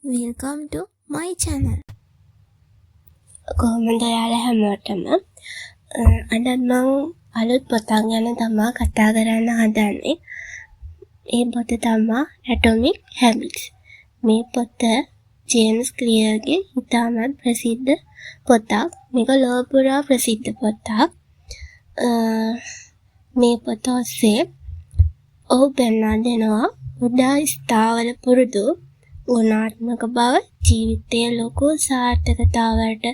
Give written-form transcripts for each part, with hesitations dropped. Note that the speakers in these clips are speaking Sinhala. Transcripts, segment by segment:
Welcome to my channel. කොහොමද ඔයාලා හැමෝටම අද මම අලුත් පොතක් ගැන තමයි කතා කරන්න හදන්නේ. ඒ පොත තමයි Atomic Habits. මේ පොත ජේම්ස් ක්ලියර්ගේ ඉතාමත් ප්‍රසිද්ධ පොතක්. මේක ලෝක පුරා ප්‍රසිද්ධ පොතක්. මේ පොත ඔස්සේ ඔහු පෙන්වා දෙනවා උදා ස්ථාවර පුරුදු ගුණාත්මක බව ජීවිතයේ ලොකු සාර්ථකතාවයට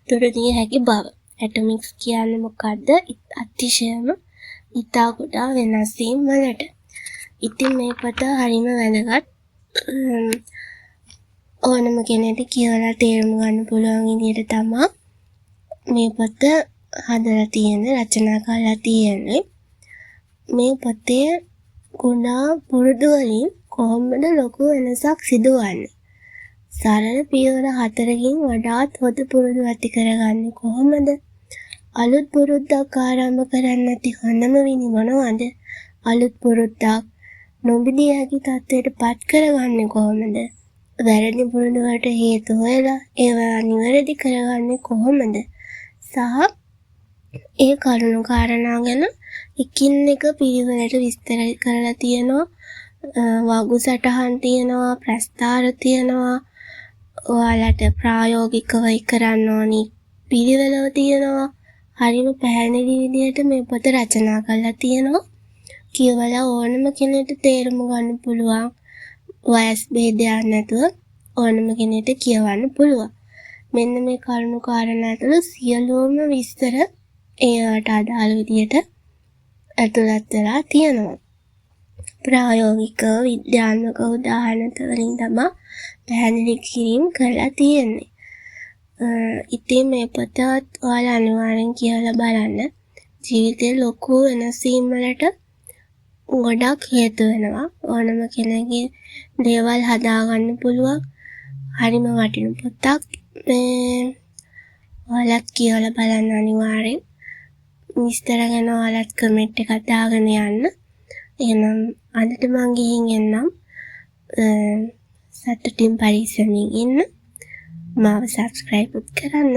තුඩුදිය හැකි බව. ඇටොමික්ස් කියන්නේ මොකද්ද? අතිශයම ඉතා කුඩා වෙනස් වීම් වලට. ඉතින් මේ පොත හරිම වැදගත්. ඕනම කෙනෙක්ට කියලා තේරුම් ගන්න පුළුවන් විදිහට තමයි මේ පොත හදලා තියෙන්නේ, රචනා කරලා තියෙන්නේ. මේ පොතේ ගුණා පුරුදු වලින් කොහොමද ලොකු වෙනසක් සිදුවන්නේ? සරල පියවර 4කින් වඩාත් හොඳ පුරුදු ඇති කරගන්නේ කොහොමද? අලුත් පුරුද්දක් ආරම්භ කරන්න ඇති හොඳම විදි මොනවද? අලුත් පුරුද්දක් නොබිදී හැකි තත්ත්වයට පත් කරගන්නේ කොහොමද? වැරදි පුරුදු වලට හේතු හොයලා ඒවා නිවැරදි කරගන්නේ කොහොමද? සහ ඒ කරුණු කාරණා ගැන එකින් එක පිළිවෙලට විස්තර කරලා තියෙනවා. වගු සටහන් තියෙනවා, ප්‍රස්තාර තියෙනවා, ඔයාලට ප්‍රායෝගිකව කරන්න ඕනි පිළිවෙලව තියෙනවා. හරිම පැහැදිලි විදිහට මේ පොත රචනා කරලා තියෙනවා. කියවලා ඕනම කෙනෙකුට තේරුම් ගන්න පුළුවන්. වයස් භේදයක් නැතුව ඕනම කෙනෙකුට කියවන්න පුළුවන්. මෙන්න මේ කරුණු කාරණා තුළ සියලුම විස්තර ඒවට අදාළ විදිහට ඇතුළත් වෙලා තියෙනවා. ප්‍රායෝගික විද්‍යාත්මක උදාහරණ වලින් තමයි පැහැදිලි කිරීම කරලා තියෙන්නේ. ඉතින් මේ පොතත් ඔයාලා අනිවාර්යෙන් කියලා බලන්න. ජීවිතේ ලොකු වෙනස් වීම් වලට ගොඩක් හේතු වෙනවා. ඕනම කෙනෙක්ගේ දේවල් හදාගන්න පුළුවන්. හරිම වටින පොතක්. ඔයාලත් කියලා බලන්න අනිවාර්යෙන්. විස්තර ගැන ඔයාලත් කමෙන්ට් එකක් දාගෙන යන්න. එහෙනම් අදට මං ගිහින් එන්නම්. සතුටින් පරිස්සමින් ඉන්න. මාව සබ්ස්ක්‍රයිබ් කරන්න.